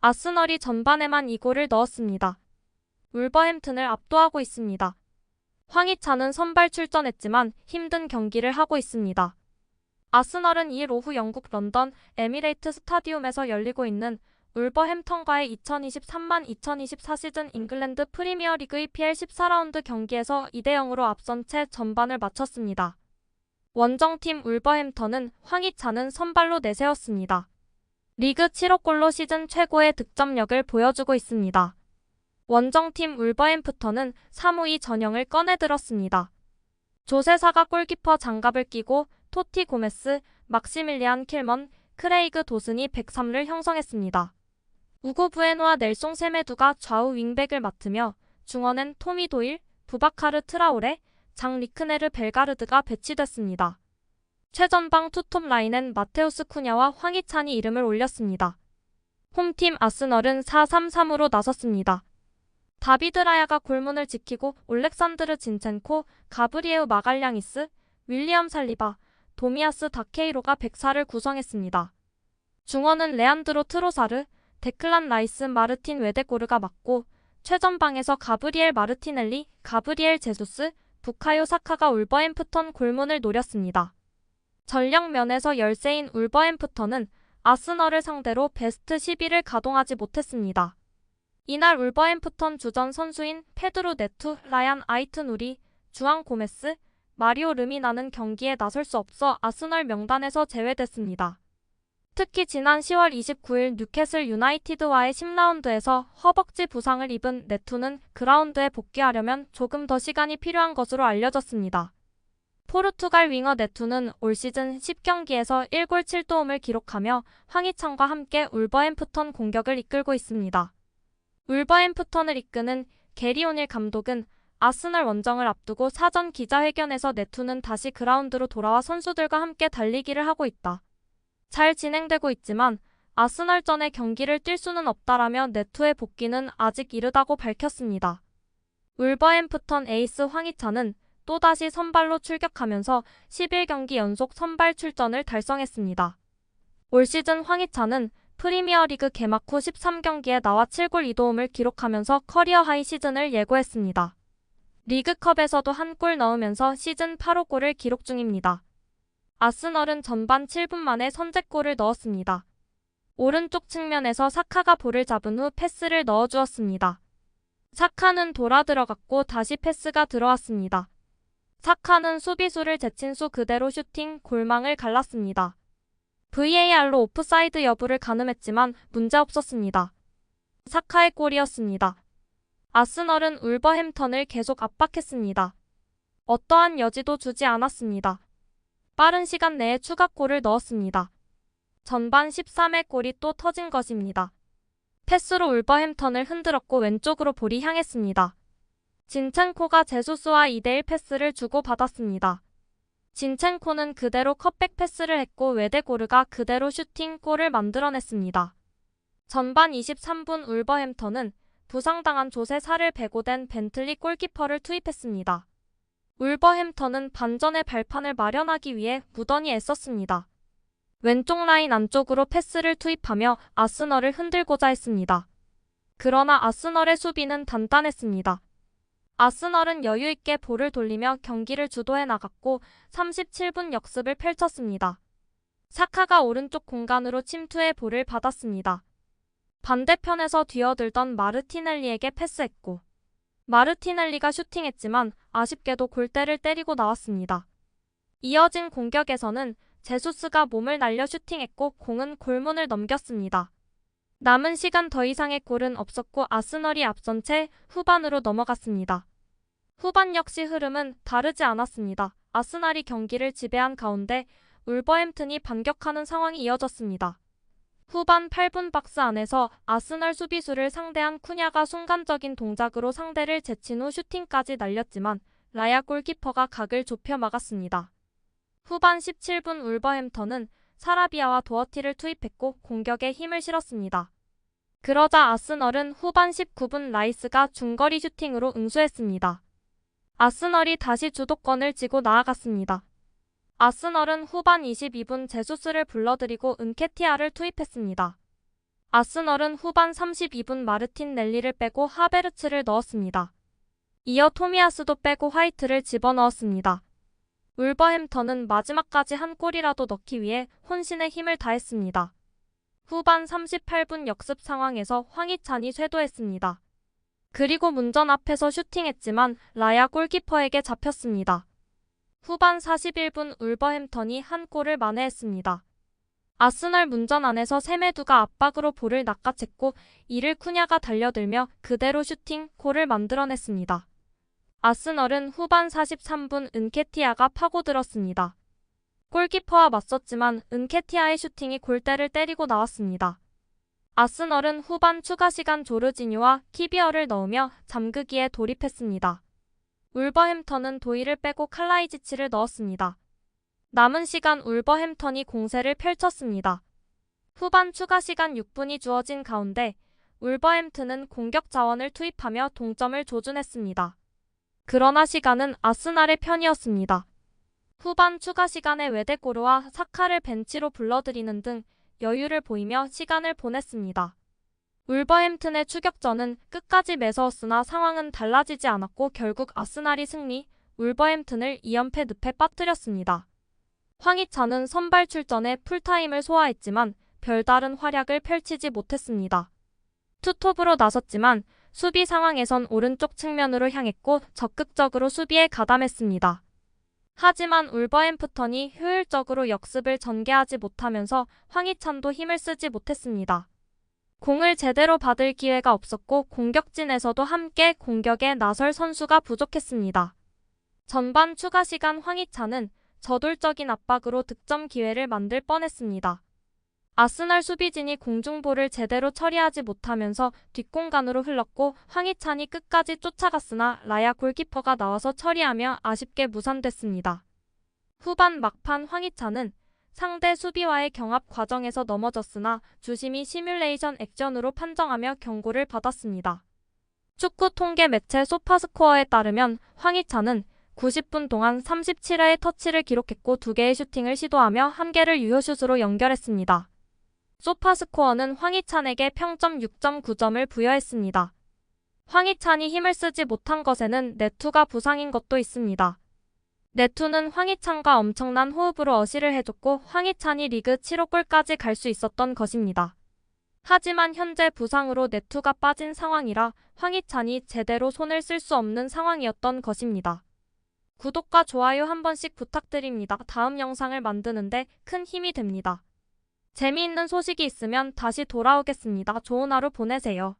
아스널이 전반에만 2골을 넣었습니다. 울버햄튼을 압도하고 있습니다. 황희찬은 선발 출전했지만 힘든 경기를 하고 있습니다. 아스널은 이일 오후 영국 런던 에미레이트 스타디움에서 열리고 있는 울버햄턴과의 2023-2024 시즌 잉글랜드 프리미어리그 EPL 14라운드 경기에서 2대0으로 앞선 채 전반을 마쳤습니다. 원정팀 울버햄턴은 황희찬은 선발로 내세웠습니다. 리그 7호 골로 시즌 최고의 득점력을 보여주고 있습니다. 원정팀 울버햄프턴은 3호2 전형을 꺼내들었습니다. 조세사가 골키퍼 장갑을 끼고 토티 고메스, 막시밀리안 킬먼, 크레이그 도슨이 103를 형성했습니다. 우고 부에노와 넬송 세메두가 좌우 윙백을 맡으며 중원엔 토미 도일, 부바카르 트라오레, 장 리크네르 벨가르드가 배치됐습니다. 최전방 투톱 라인엔 마테우스 쿠냐와 황희찬이 이름을 올렸습니다. 홈팀 아스널은 4-3-3으로 나섰습니다. 다비드 라야가 골문을 지키고 올렉산드르 진첸코, 가브리에우 마갈량이스, 윌리엄 살리바, 도미아스 다케이로가 백사를 구성했습니다. 중원은 레안드로 트로사르, 데클란 라이스 마르틴 웨데고르가 맡고 최전방에서 가브리엘 마르티넬리, 가브리엘 제수스, 부카요 사카가 울버햄프턴 골문을 노렸습니다. 전력 면에서 열세인 울버햄프턴은 아스널을 상대로 베스트 11을 가동하지 못했습니다. 이날 울버햄프턴 주전 선수인 페드로 네투, 라얀 아이트누리, 주앙 고메스, 마리오 르미나는 경기에 나설 수 없어 아스널 명단에서 제외됐습니다. 특히 지난 10월 29일 뉴캐슬 유나이티드와의 10라운드에서 허벅지 부상을 입은 네투는 그라운드에 복귀하려면 조금 더 시간이 필요한 것으로 알려졌습니다. 포르투갈 윙어 네투는 올 시즌 10경기에서 1골 7도움을 기록하며 황희찬과 함께 울버햄프턴 공격을 이끌고 있습니다. 울버햄프턴을 이끄는 게리 오닐 감독은 아스널 원정을 앞두고 사전 기자회견에서 네투는 다시 그라운드로 돌아와 선수들과 함께 달리기를 하고 있다. 잘 진행되고 있지만 아스널전의 경기를 뛸 수는 없다라며 네투의 복귀는 아직 이르다고 밝혔습니다. 울버햄프턴 에이스 황희찬은 또다시 선발로 출격하면서 11경기 연속 선발 출전을 달성했습니다. 올 시즌 황희찬은 프리미어리그 개막 후 13경기에 나와 7골 2도움을 기록하면서 커리어 하이 시즌을 예고했습니다. 리그컵에서도 한 골 넣으면서 시즌 8호 골을 기록 중입니다. 아스널은 전반 7분 만에 선제골을 넣었습니다. 오른쪽 측면에서 사카가 볼을 잡은 후 패스를 넣어주었습니다. 사카는 돌아 들어갔고 다시 패스가 들어왔습니다. 사카는 수비수를 제친 수 그대로 슈팅, 골망을 갈랐습니다. VAR로 오프사이드 여부를 가늠했지만 문제없었습니다. 사카의 골이었습니다. 아스널은 울버햄턴을 계속 압박했습니다. 어떠한 여지도 주지 않았습니다. 빠른 시간 내에 추가골을 넣었습니다. 전반 13회 골이 또 터진 것입니다. 패스로 울버햄턴을 흔들었고 왼쪽으로 볼이 향했습니다. 진첸코가 제수스와 2대1 패스를 주고받았습니다. 진첸코는 그대로 컷백 패스를 했고 웨데고르가 그대로 슈팅 골을 만들어냈습니다. 전반 23분 울버햄턴은 부상당한 조세사를 배고된 벤틀리 골키퍼를 투입했습니다. 울버햄턴은 반전의 발판을 마련하기 위해 무던히 애썼습니다. 왼쪽 라인 안쪽으로 패스를 투입하며 아스널을 흔들고자 했습니다. 그러나 아스널의 수비는 단단했습니다. 아스널은 여유있게 볼을 돌리며 경기를 주도해 나갔고 37분 역습을 펼쳤습니다. 사카가 오른쪽 공간으로 침투해 볼을 받았습니다. 반대편에서 뛰어들던 마르티넬리에게 패스했고 마르티넬리가 슈팅했지만 아쉽게도 골대를 때리고 나왔습니다. 이어진 공격에서는 제수스가 몸을 날려 슈팅했고 공은 골문을 넘겼습니다. 남은 시간 더 이상의 골은 없었고 아스널이 앞선 채 후반으로 넘어갔습니다. 후반 역시 흐름은 다르지 않았습니다. 아스날이 경기를 지배한 가운데 울버햄튼이 반격하는 상황이 이어졌습니다. 후반 8분 박스 안에서 아스널 수비수를 상대한 쿠냐가 순간적인 동작으로 상대를 제친 후 슈팅까지 날렸지만 라야 골키퍼가 각을 좁혀 막았습니다. 후반 17분 울버햄턴은 사라비아와 도어티를 투입했고 공격에 힘을 실었습니다. 그러자 아스널은 후반 19분 라이스가 중거리 슈팅으로 응수했습니다. 아스널이 다시 주도권을 쥐고 나아갔습니다. 아스널은 후반 22분 제수스를 불러들이고 은케티아를 투입했습니다. 아스널은 후반 32분 마르틴 넬리를 빼고 하베르츠를 넣었습니다. 이어 토미야스도 빼고 화이트를 집어넣었습니다. 울버햄턴은 마지막까지 한 골이라도 넣기 위해 혼신의 힘을 다했습니다. 후반 38분 역습 상황에서 황희찬이 쇄도했습니다. 그리고 문전 앞에서 슈팅했지만 라야 골키퍼에게 잡혔습니다. 후반 41분 울버햄턴이 한 골을 만회했습니다. 아스널 문전 안에서 세메두가 압박으로 볼을 낚아챘고 이를 쿠냐가 달려들며 그대로 슈팅, 골을 만들어냈습니다. 아스널은 후반 43분 은케티아가 파고들었습니다. 골키퍼와 맞섰지만 은케티아의 슈팅이 골대를 때리고 나왔습니다. 아스널은 후반 추가 시간 조르지뉴와 키비어를 넣으며 잠그기에 돌입했습니다. 울버햄턴은 도이를 빼고 칼라이지치를 넣었습니다. 남은 시간 울버햄턴이 공세를 펼쳤습니다. 후반 추가 시간 6분이 주어진 가운데 울버햄튼은 공격 자원을 투입하며 동점을 조준했습니다. 그러나 시간은 아스날의 편이었습니다. 후반 추가 시간에 웨데고르와 사카를 벤치로 불러들이는 등 여유를 보이며 시간을 보냈습니다. 울버햄튼의 추격전은 끝까지 매서웠으나 상황은 달라지지 않았고 결국 아스날이 승리, 울버햄튼을 2연패 늪에 빠뜨렸습니다. 황희찬은 선발 출전에 풀타임을 소화했지만 별다른 활약을 펼치지 못했습니다. 투톱으로 나섰지만 수비 상황에선 오른쪽 측면으로 향했고 적극적으로 수비에 가담했습니다. 하지만 울버햄프턴이 효율적으로 역습을 전개하지 못하면서 황희찬도 힘을 쓰지 못했습니다. 공을 제대로 받을 기회가 없었고 공격진에서도 함께 공격에 나설 선수가 부족했습니다. 전반 추가 시간 황희찬은 저돌적인 압박으로 득점 기회를 만들 뻔했습니다. 아스널 수비진이 공중볼을 제대로 처리하지 못하면서 뒷공간으로 흘렀고 황희찬이 끝까지 쫓아갔으나 라야 골키퍼가 나와서 처리하며 아쉽게 무산됐습니다. 후반 막판 황희찬은 상대 수비와의 경합 과정에서 넘어졌으나 주심이 시뮬레이션 액션으로 판정하며 경고를 받았습니다. 축구 통계 매체 소파스코어에 따르면 황희찬은 90분 동안 37회의 터치를 기록했고 2개의 슈팅을 시도하며 1개를 유효슛으로 연결했습니다. 소파스코어는 황희찬에게 평점 6.9점을 부여했습니다. 황희찬이 힘을 쓰지 못한 것에는 네투가 부상인 것도 있습니다. 네투는 황희찬과 엄청난 호흡으로 어시를 해줬고 황희찬이 리그 7호 골까지 갈 수 있었던 것입니다. 하지만 현재 부상으로 네투가 빠진 상황이라 황희찬이 제대로 손을 쓸 수 없는 상황이었던 것입니다. 구독과 좋아요 한 번씩 부탁드립니다. 다음 영상을 만드는데 큰 힘이 됩니다. 재미있는 소식이 있으면 다시 돌아오겠습니다. 좋은 하루 보내세요.